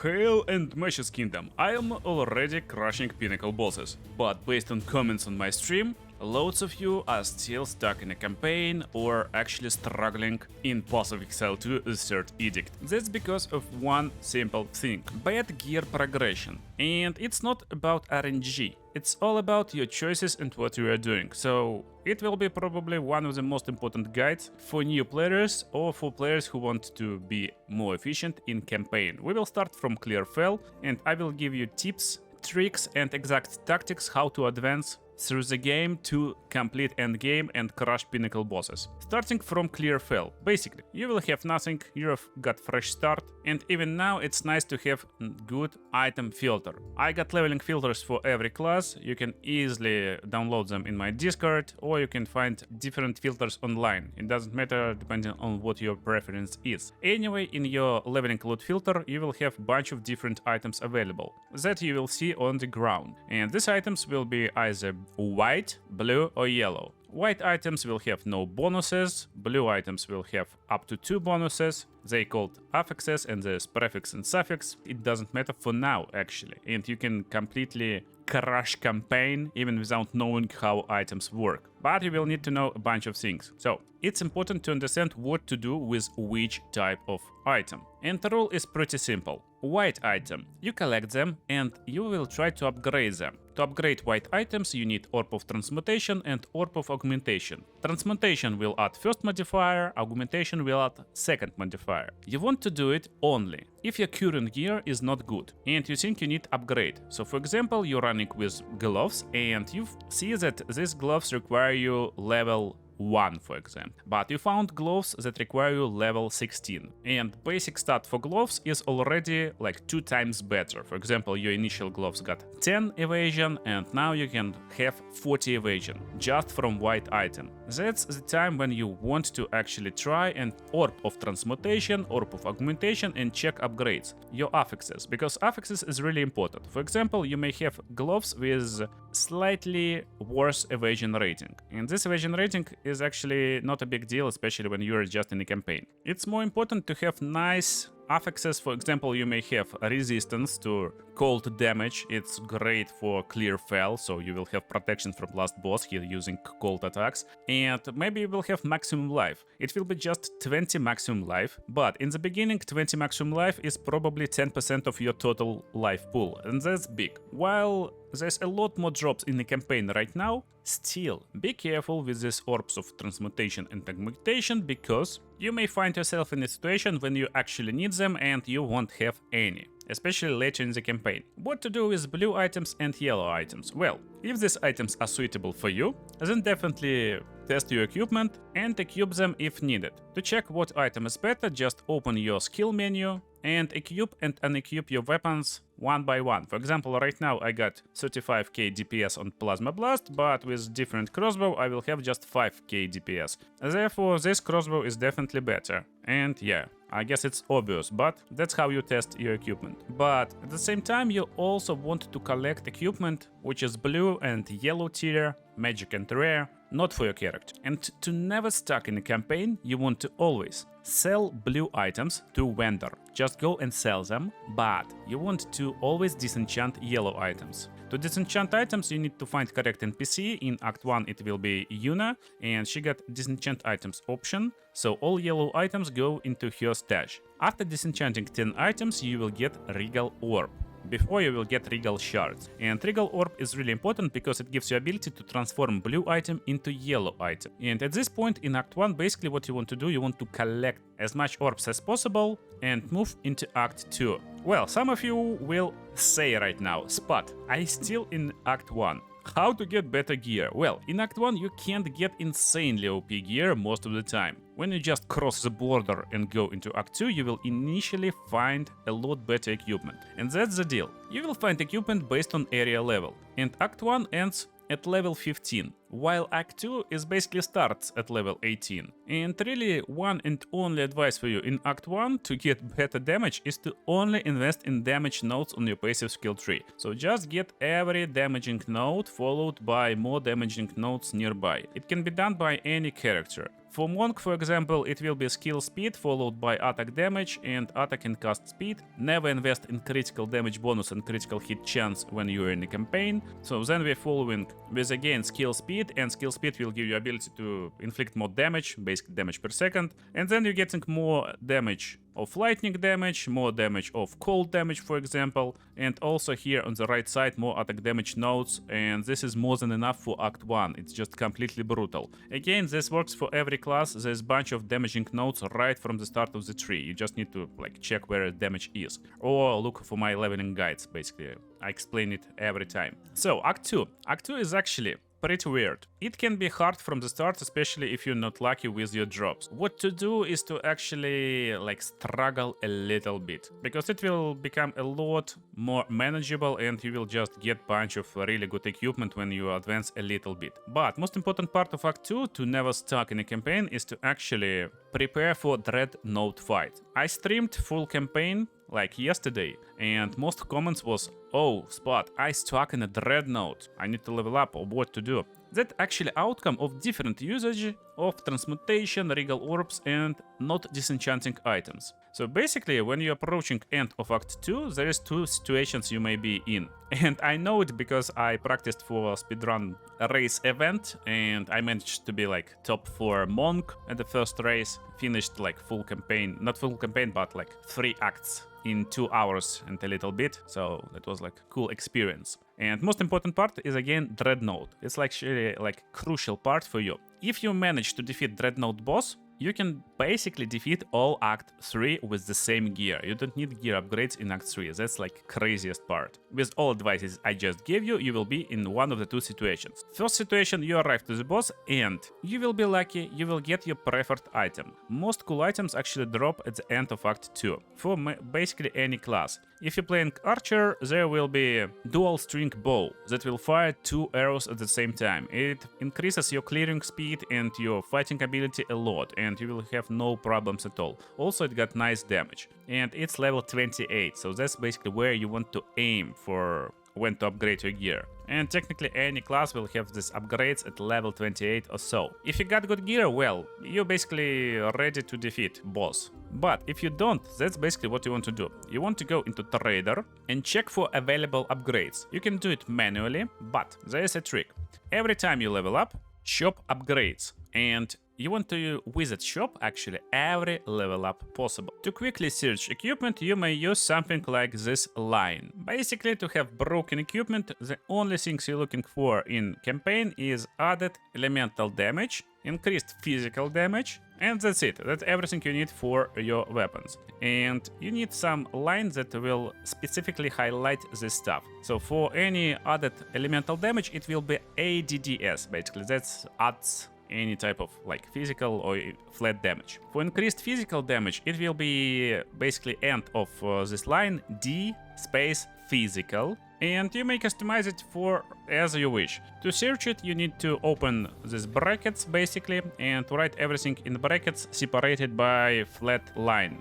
Hail and Meshes Kingdom, I am already crushing pinnacle bosses, but based on comments on my stream, loads of you are still stuck in a campaign or actually struggling in Path of Exile 2 Third Edict. That's because of one simple thing: bad gear progression. And it's not about RNG, it's all about your choices and what you are doing. So it will be probably one of the most important guides for new players or for players who want to be more efficient in campaign. We will start from Clear Fell, and I will give you tips, tricks and exact tactics how to advance through the game to complete endgame and crush pinnacle bosses. Starting from Clear Fell, basically, you will have nothing, you have got fresh start, and even now it's nice to have good item filter. I got leveling filters for every class, you can easily download them in my Discord, or you can find different filters online. It doesn't matter depending on what your preference is. Anyway, in your leveling loot filter, you will have a bunch of different items available that you will see on the ground. And these items will be either white, blue or yellow. White items will have no bonuses, blue items will have up to 2 bonuses. They called affixes and there's prefix and suffix. It doesn't matter for now actually, and you can completely crush campaign even without knowing how items work. But you will need to know a bunch of things. So it's important to understand what to do with which type of item. And the rule is pretty simple. White item, you collect them and you will try to upgrade them. To upgrade white items you need Orb of Transmutation and Orb of Augmentation. Transmutation will add first modifier, Augmentation will add second modifier. You want to do it only if your current gear is not good and you think you need upgrade. So for example, you're running with gloves and you see that these gloves require you level 1, for example, but you found gloves that require you level 16, and basic stat for gloves is already like 2 times better. For example, your initial gloves got 10 evasion and now you can have 40 evasion just from white item. That's the time when you want to actually try an Orb of Transmutation, Orb of Augmentation and check upgrades, your affixes, because affixes is really important. For example, you may have gloves with slightly worse evasion rating, and this evasion rating is actually not a big deal, especially when you're just in a campaign. It's more important to have nice affixes. For example, you may have resistance to cold damage. It's great for Clear Fell, so you will have protection from last boss here using cold attacks. And maybe you will have maximum life. It will be just 20 maximum life, but in the beginning 20 maximum life is probably 10% of your total life pool, and that's big. While there's a lot more drops in the campaign right now, still be careful with these Orbs of Transmutation and Augmentation, because you may find yourself in a situation when you actually need them and you won't have any, especially later in the campaign. What to do with blue items and yellow items? Well, if these items are suitable for you, then definitely test your equipment and equip them if needed. To check what item is better, just open your skill menu and equip and unequip your weapons one by one. For example, right now I got 35k DPS on Plasma Blast, but with different crossbow I will have just 5k DPS. Therefore, this crossbow is definitely better. And yeah, I guess it's obvious, but that's how you test your equipment. But at the same time, you also want to collect equipment which is blue and yellow tier, magic and rare, not for your character. And to never stuck in a campaign, you want to always sell blue items to vendor. Just go and sell them, but you want to always disenchant yellow items. To disenchant items, you need to find correct NPC. In Act 1 it will be Yuna, and she got disenchant items option, so all yellow items go into her stash. After disenchanting 10 items, you will get Regal Orb. Before you will get Regal Shards. And Regal Orb is really important because it gives you ability to transform blue item into yellow item. And at this point in Act 1, basically what you want to do, you want to collect as much orbs as possible and move into Act 2. Well, some of you will say right now, Spot, I still in Act 1. How to get better gear? Well, in Act 1 you can't get insanely OP gear most of the time. When you just cross the border and go into Act 2, you will initially find a lot better equipment. And that's the deal. You will find equipment based on area level. And Act 1 ends at level 15. while Act 2 is basically starts at level 18. And really, one and only advice for you in Act 1 to get better damage is to only invest in damage nodes on your passive skill tree. So just get every damaging node followed by more damaging nodes nearby. It can be done by any character. For Monk, for example, it will be skill speed followed by attack damage and attack and cast speed. Never invest in critical damage bonus and critical hit chance when you are in a campaign. So then we're following with again skill speed, and skill speed will give you ability to inflict more damage, basic damage per second. And then you're getting more damage of lightning damage, more damage of cold damage, for example, and also here on the right side more attack damage nodes, and this is more than enough for Act 1. It's just completely brutal. Again, this works for every class. There's a bunch of damaging nodes right from the start of the tree. You just need to like check where damage is, or look for my leveling guides. Basically, I explain it every time. So Act 2. Act 2 is actually pretty weird. It can be hard from the start, especially if you're not lucky with your drops. What to do is to actually like struggle a little bit, because it will become a lot more manageable and you will just get bunch of really good equipment when you advance a little bit. But most important part of Act 2 to never stuck in a campaign is to actually prepare for Dreadnought fight. I streamed full campaign like yesterday, and most comments was, "Oh, Spot, I stuck in a Dreadnought. I need to level up, or what to do?" That actually outcome of different usage of transmutation, regal orbs, and not disenchanting items. So basically, when you're approaching end of Act 2, there is two situations you may be in. And I know it because I practiced for speedrun race event, and I managed to be like top 4 monk at the first race, finished like full campaign, not full campaign, but like 3 acts in 2 hours and a little bit. So that was like cool experience. And most important part is again Dreadnought. It's actually like crucial part for you. If you manage to defeat Dreadnought boss, you can basically defeat all Act 3 with the same gear. You don't need gear upgrades in Act 3. That's like craziest part. With all advices I just gave you, you will be in one of the two situations. First situation, you arrive to the boss and you will be lucky, you will get your preferred item. Most cool items actually drop at the end of Act 2 for basically any class. If you're playing Archer, there will be dual string bow that will fire 2 arrows at the same time. It increases your clearing speed and your fighting ability a lot, and you will have no problems at all. Also, it got nice damage, and it's level 28, so that's basically where you want to aim for when to upgrade your gear. And technically any class will have these upgrades at level 28 or so. If you got good gear, well, you're basically ready to defeat boss. But if you don't, that's basically what you want to do. You want to go into Trader and check for available upgrades. You can do it manually, but there is a trick. Every time you level up, shop upgrades, and you want to visit shop actually every level up possible. To quickly search equipment, you may use something like this line. Basically, to have broken equipment, the only things you're looking for in campaign is added elemental damage, increased physical damage, and that's it. That's everything you need for your weapons. And you need some lines that will specifically highlight this stuff. So for any added elemental damage, it will be ADDS, basically. That's adds any type of like physical or flat damage. For increased physical damage, it will be basically end of this line, D space physical, and you may customize it for as you wish. To search it, you need to open these brackets basically and write everything in brackets separated by flat line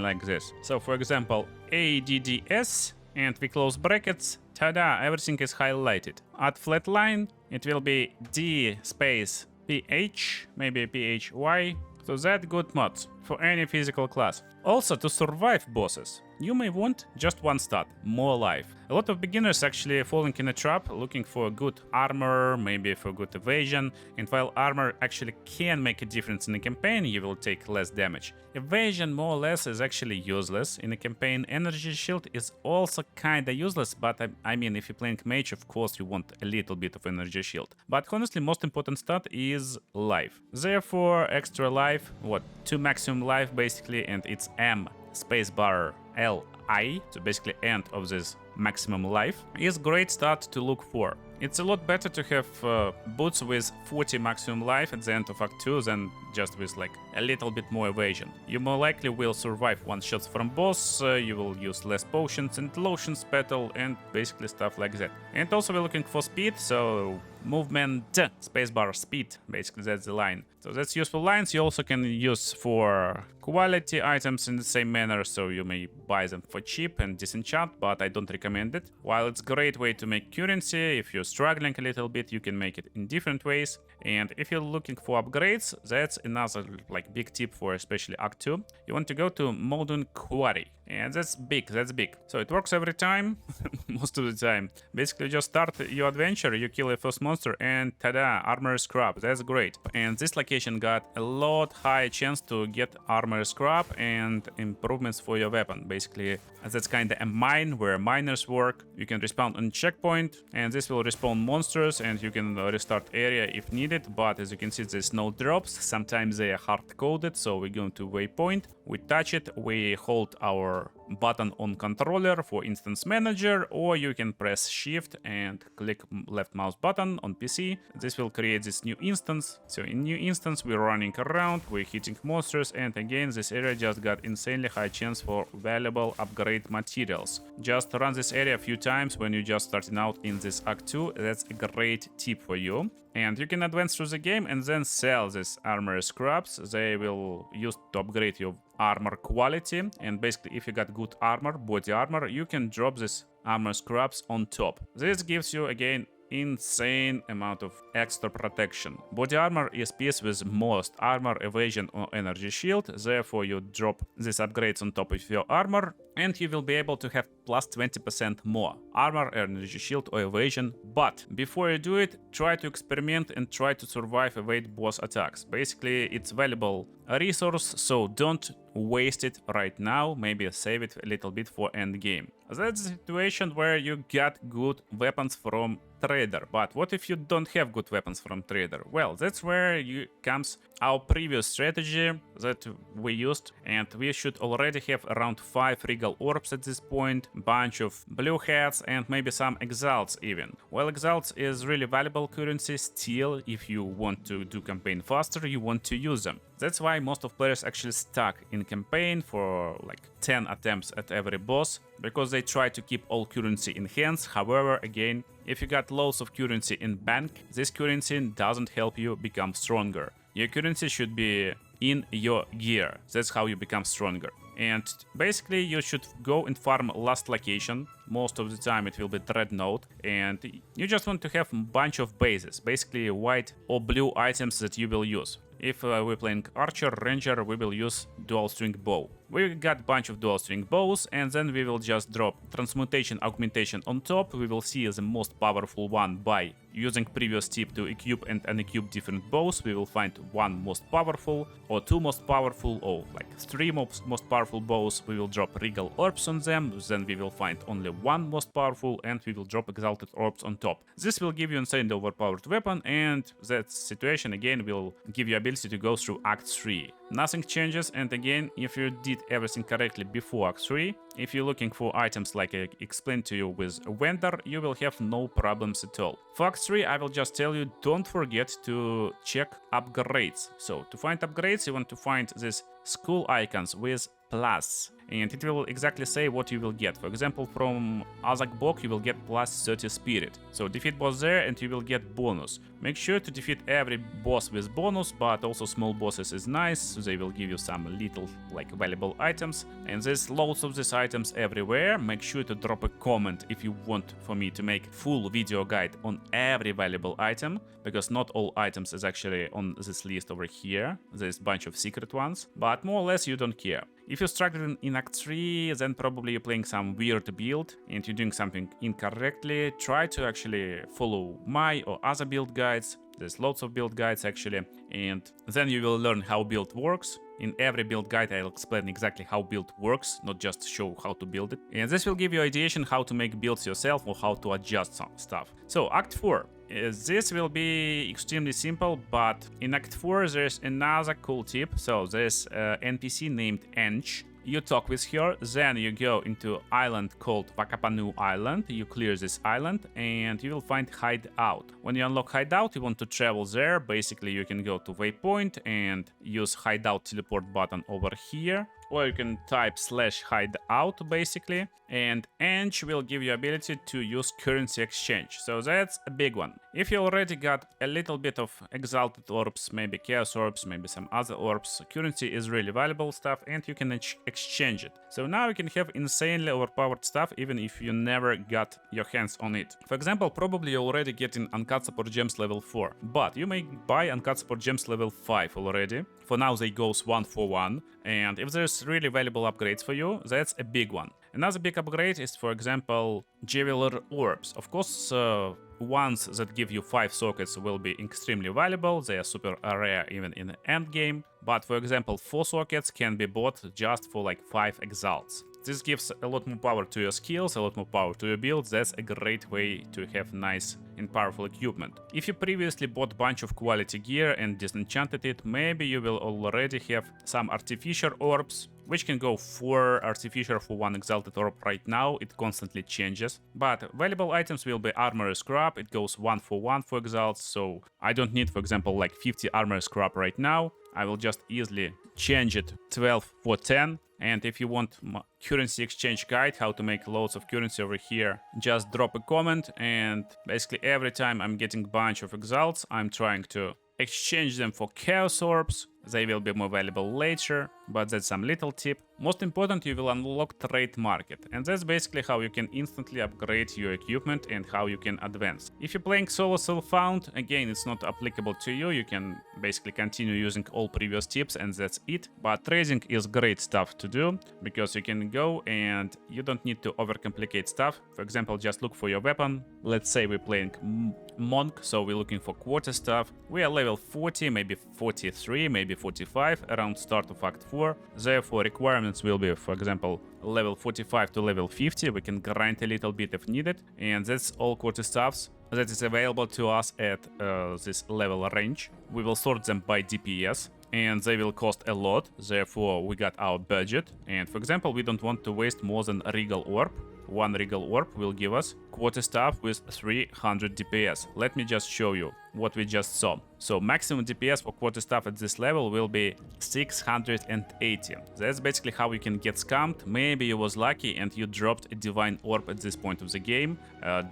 like this. So for example, ADDS, and we close brackets, tada, everything is highlighted. Add flat line, it will be D space PH, maybe PHY, so that good mods for any physical class. Also, to survive bosses, you may want just one stat, more life. A lot of beginners actually falling in a trap, looking for good armor, maybe for good evasion, and while armor actually can make a difference in a campaign, you will take less damage. Evasion more or less is actually useless in a campaign. Energy shield is also kinda useless, but I mean, if you're playing mage, of course you want a little bit of energy shield. But honestly, most important stat is life. Therefore, extra life, 2 maximum life basically, and it's M spacebar LI, so basically end of this maximum life, is great stat to look for. It's a lot better to have boots with 40 maximum life at the end of Act 2 than just with like a little bit more evasion. You more likely will survive one shots from boss, you will use less potions and lotions battle, and basically stuff like that. And also we're looking for speed, so movement, spacebar speed, basically that's the line. So that's useful lines. You also can use for quality items in the same manner, so you may buy them for cheap and disenchant, but I don't recommend it. While it's a great way to make currency, if you're struggling a little bit, you can make it in different ways. And if you're looking for upgrades, that's another like big tip for especially Act 2. You want to go to Modern Quarry. And that's big. So it works every time, most of the time. Basically, just start your adventure, you kill your first monster, and tada, armor scrap. That's great. And this location got a lot higher chance to get armor scrap and improvements for your weapon. Basically, that's kind of a mine where miners work. You can respawn on checkpoint, and this will respawn monsters, and you can restart area if needed. But as you can see, there's no drops. Sometimes they are hard-coded, so we go to waypoint, we touch it, we hold our button on controller for instance manager, or you can press shift and click left mouse button on PC. This will create this new instance. So in new instance we're running around, we're hitting monsters, and again this area just got insanely high chance for valuable upgrade materials. Just run this area a few times when you're just starting out in this Act 2. That's a great tip for you. And you can advance through the game and then sell these armor scraps. They will use to upgrade your armor quality. And basically, if you got good armor, body armor, you can drop this armor scraps on top. This gives you, again, insane amount of extra protection. Body armor is piece with most armor, evasion, or energy shield. Therefore, you drop these upgrades on top of your armor, and you will be able to have plus 20% more armor, energy shield, or evasion. But before you do it, try to experiment and try to survive evade boss attacks. Basically, it's valuable resource, so don't waste it right now. Maybe save it a little bit for end game. That's a situation where you get good weapons from trader. But what if you don't have good weapons from trader? Well, that's where comes our previous strategy that we used, and we should already have around 5 regal orbs at this point, bunch of blue hats, and maybe some exalts even. Well, exalts is really valuable currency still. If you want to do campaign faster, you want to use them. That's why most of players actually stuck in campaign for like 10 attempts at every boss, because they try to keep all currency in hands. However, again, if you got loads of currency in bank, this currency doesn't help you become stronger. Your currency should be in your gear. That's how you become stronger. And basically you should go and farm last location. Most of the time it will be Dreadnought, and you just want to have a bunch of bases, basically white or blue items that you will use. If we're playing Archer, Ranger, we will use dual string bow. We got a bunch of dual string bows, and then we will just drop transmutation augmentation on top. We will see the most powerful one by using previous tip to equip and unequip different bows. We will find one most powerful, or two most powerful, or like three most powerful bows. We will drop regal orbs on them, then we will find only one most powerful, and we will drop exalted orbs on top. This will give you insanely overpowered weapon, and that situation again will give you ability to go through Act 3. Nothing changes, and again, if you did everything correctly before Act 3, if you're looking for items like I explained to you with a vendor, you will have no problems at all. For Act 3, I will just tell you, don't forget to check upgrades. So to find upgrades, you want to find these skull icons with plus, and it will exactly say what you will get. For example, from Azak Bok you will get plus 30 spirit. So defeat boss there and you will get bonus. Make sure to defeat every boss with bonus, but also small bosses is nice, so they will give you some little like valuable items. And there's loads of these items everywhere. Make sure to drop a comment if you want for me to make full video guide on every valuable item, because not all items is actually on this list over here. There's a bunch of secret ones, but more or less you don't care. If you're struggling in Act 3, then probably you're playing some weird build and you're doing something incorrectly. Try to actually follow my or other build guides. There's lots of build guides actually, and then you will learn how build works. In every build guide I'll explain exactly how build works, not just show how to build it. And this will give you ideation how to make builds yourself or how to adjust some stuff. So Act 4. This will be extremely simple, but in Act 4 there's another cool tip. So there's an NPC named Ench. You talk with her, then you go into island called Wakapanu Island, you clear this island, and you will find Hideout. When you unlock Hideout, you want to travel there. Basically, you can go to Waypoint and use Hideout teleport button over here. or you can type /hideout basically, and ENG will give you ability to use currency exchange, so that's a big one. If you already got a little bit of exalted orbs, maybe chaos orbs, maybe some other orbs, currency is really valuable stuff and you can exchange it. So now you can have insanely overpowered stuff even if you never got your hands on it. For example, probably you're already getting uncut support gems level 4, but you may buy uncut support gems level 5 already. For now they goes 1 for 1, and if there's really valuable upgrades for you, that's a big one. Another big upgrade is, for example, Jeweler orbs. Of course, ones that give you 5 sockets will be extremely valuable, they are super rare even in the end game, but for example 4 sockets can be bought just for like 5 exalts. This gives a lot more power to your skills, a lot more power to your builds. That's a great way to have nice and powerful equipment. If you previously bought a bunch of quality gear and disenchanted it, maybe you will already have some artificial orbs, which can go 4 artificial for 1 exalted orb right now. It constantly changes. But valuable items will be armor scrap. It goes 1 for 1 for exalts, so I don't need, for example, like 50 armor scrap right now. I will just easily change it 12 for 10. And if you want currency exchange guide, how to make loads of currency over here, just drop a comment, and basically every time I'm getting a bunch of exalts, I'm trying to exchange them for chaos orbs. They will be more valuable later, but that's some little tip. Most important, you will unlock trade market, and that's basically how you can instantly upgrade your equipment and how you can advance. If you're playing solo self-found, again, it's not applicable to you. You can basically continue using all previous tips and that's it. But trading is great stuff to do because you can go and you don't need to overcomplicate stuff. For example, just look for your weapon. Let's say we're playing monk, so we're looking for quarter stuff. We are level 40, maybe 43, maybe 45 around start of Act 4. Therefore, requirements will be, for example, level 45 to level 50. We can grind a little bit if needed, and that's all quarter stuffs that is available to us at this level range. We will sort them by DPS, and they will cost a lot. Therefore, we got our budget. And for example, we don't want to waste more than a Regal Orb. One Regal Orb will give us quarter staff with 300 DPS. Let me just show you what we just saw. So maximum DPS for quarter staff at this level will be 680. That's basically how you can get scammed. Maybe you was lucky and you dropped a Divine Orb at this point of the game.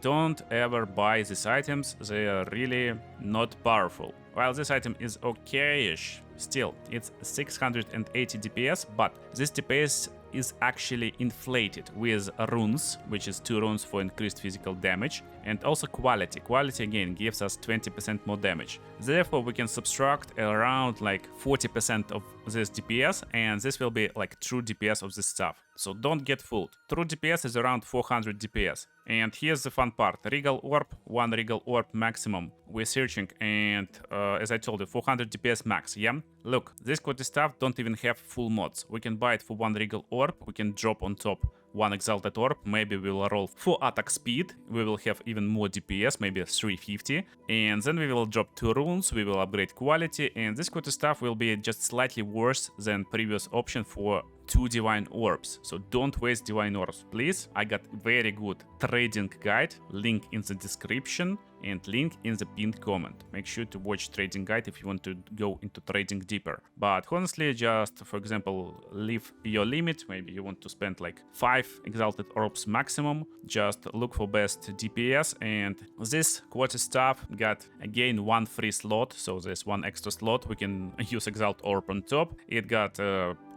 Don't ever buy these items. They are really not powerful. While this item is okay-ish, still, it's 680 DPS, but this DPS is actually inflated with runes, which is 2 runes for increased physical damage, and also quality. Quality again gives us 20% more damage. Therefore, we can subtract around like 40% of this DPS, and this will be like true DPS of this stuff. So don't get fooled. True DPS is around 400 DPS. And here's the fun part. Regal Orb, 1 Regal Orb maximum. We're searching, and as I told you, 400 DPS max, yeah? Look, this quality stuff don't even have full mods. We can buy it for 1 Regal Orb, we can drop on top 1 Exalted Orb, maybe we will roll 4 attack speed, we will have even more DPS, maybe 350, and then we will drop 2 runes, we will upgrade quality, and this quality stuff will be just slightly worse than previous option for 2 Divine Orbs. So don't waste Divine Orbs, please. I got very good trading guide, link in the description and link in the pinned comment. Make sure to watch trading guide if you want to go into trading deeper. But honestly, just for example, leave your limit. Maybe you want to spend like 5 Exalted Orbs maximum. Just look for best DPS, and this quarter staff got again 1 free slot. So there's 1 extra slot. We can use Exalt Orb on top. It got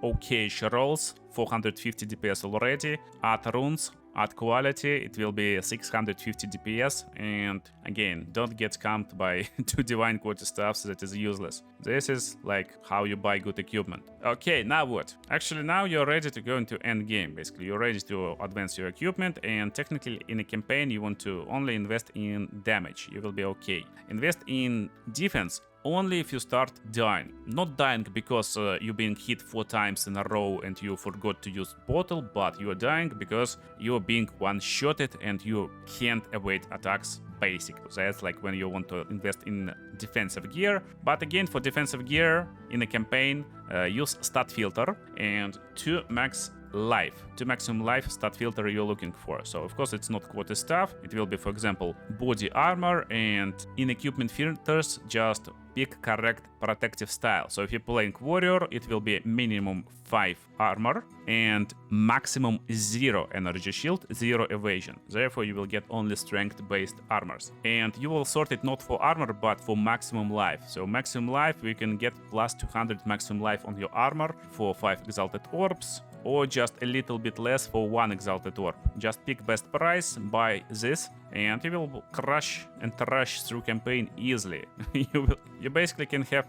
okay-ish rolls, 450 DPS already, add runes, add quality, it will be 650 DPS, and again, don't get scammed by 2 divine quarter staffs, that is useless. This is like how you buy good equipment. Okay, now what? Actually, now you're ready to go into end game. Basically, you're ready to advance your equipment, and technically in a campaign you want to only invest in damage. You will be okay. Invest in defense only if you start dying. Not dying because you're being hit 4 times in a row and you forgot to use bottle, but you're dying because you're being one-shotted and you can't evade attacks. Basic. That's like when you want to invest in defensive gear. But again, for defensive gear in a campaign, use stat filter and 2 max life. 2 maximum life stat filter you're looking for. So of course it's not quarter staff. It will be, for example, body armor, and in equipment filters just pick correct protective style. So if you're playing warrior, it will be minimum 5 armor and maximum 0 energy shield, 0 evasion. Therefore, you will get only strength-based armors. And you will sort it not for armor, but for maximum life. So maximum life, we can get plus 200 maximum life on your armor for 5 exalted orbs, or just a little bit less for 1 exalted orb. Just pick best price, buy this, and you will crush and rush through campaign easily. You basically can have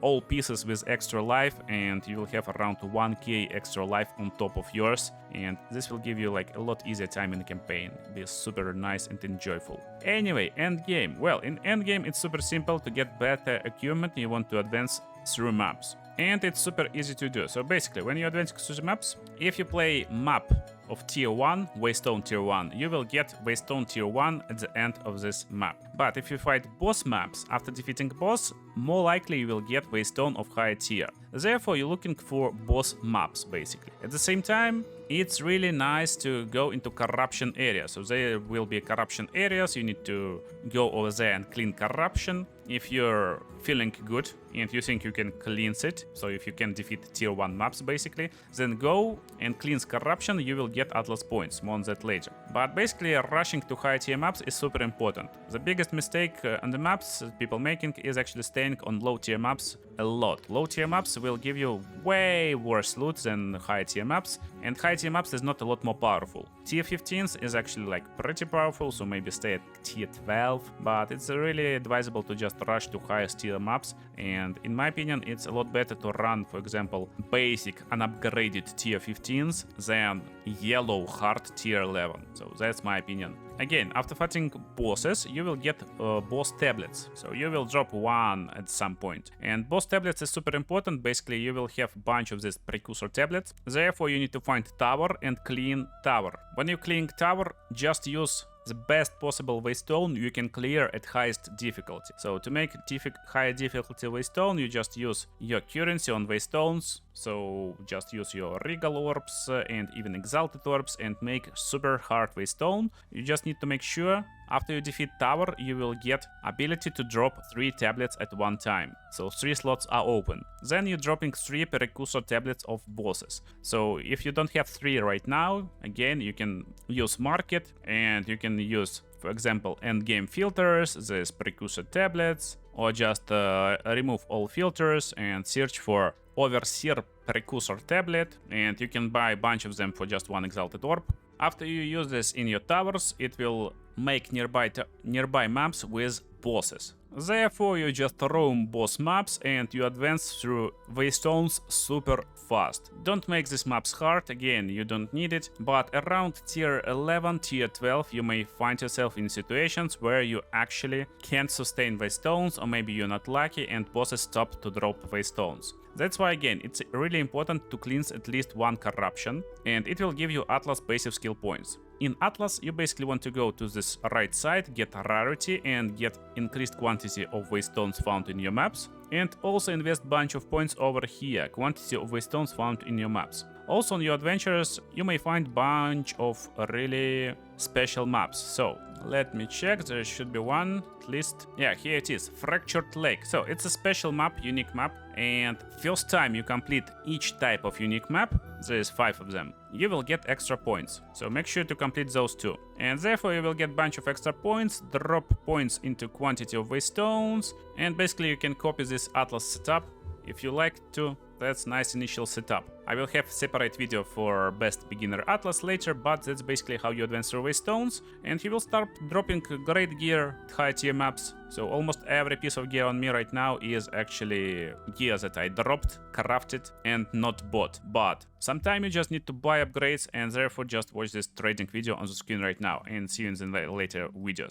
all pieces with extra life, and you will have around 1k extra life on top of yours, and this will give you like a lot easier time in the campaign. Be super nice and enjoyable. Anyway, endgame. Well, in endgame it's super simple to get better equipment. You want to advance through maps, and it's super easy to do. So basically, when you advance through the maps, if you play map of tier 1, Waystone tier 1, you will get Waystone tier 1 at the end of this map. But if you fight boss maps after defeating boss, more likely you will get Waystone of higher tier. Therefore, you're looking for boss maps basically. At the same time, it's really nice to go into corruption areas. So there will be corruption areas. You need to go over there and clean corruption. If you're feeling good and you think you can cleanse it, so if you can defeat tier 1 maps basically, then go and cleanse corruption. You will get Atlas points, more on that later. But basically rushing to high tier maps is super important. The biggest mistake on the maps people making is actually staying on low tier maps a lot. Low tier maps will give you way worse loot than high tier maps, and high tier maps is not a lot more powerful. Tier 15s is actually like pretty powerful, so maybe stay at tier 12, but it's really advisable to just rush to highest tier maps. And in my opinion, it's a lot better to run, for example, basic unupgraded tier 15s than yellow hard tier 11. So that's my opinion. Again, after fighting bosses, you will get boss tablets. So you will drop one at some point. And boss tablets is super important. Basically, you will have a bunch of these precursor tablets. Therefore, you need to find tower and clean tower. When you clean tower, just use the best possible Waystone you can clear at highest difficulty. So to make higher difficulty Waystone, you just use your currency on Waystones. So just use your regal orbs and even exalted orbs and make super hard Waystone. You just need to make sure after you defeat tower, you will get ability to drop 3 tablets at one time. So 3 slots are open. Then you're dropping 3 precursor tablets of bosses. So if you don't have 3 right now, again, you can use market and you can use, for example, endgame filters, these precursor tablets, or just remove all filters and search for overseer precursor tablet, and you can buy a bunch of them for just 1 exalted orb. After you use this in your towers, it will make nearby maps with bosses. Therefore, you just roam boss maps and you advance through Waystones super fast. Don't make these maps hard, again, you don't need it, but around tier 11, tier 12, you may find yourself in situations where you actually can't sustain Waystones, or maybe you're not lucky and bosses stop to drop Waystones. That's why, again, it's really important to cleanse at least 1 corruption, and it will give you Atlas passive skill points. In Atlas, you basically want to go to this right side, get rarity and get increased quantity of Waystones found in your maps, and also invest bunch of points over here, quantity of Waystones found in your maps. Also on your adventures, you may find bunch of really special maps. So let me check, there should be one at least. Yeah, here it is, Fractured Lake. So it's a special map, unique map, and first time you complete each type of unique map, there is 5 of them, you will get extra points. So make sure to complete those 2. And therefore you will get bunch of extra points, drop points into quantity of Waystones, and basically you can copy this Atlas setup if you like to. That's nice initial setup. I will have a separate video for best beginner Atlas later, but that's basically how you advance through Waystones, and you will start dropping great gear at high tier maps. So almost every piece of gear on me right now is actually gear that I dropped, crafted, and not bought. But sometimes you just need to buy upgrades, and therefore just watch this trading video on the screen right now, and see you in the later videos.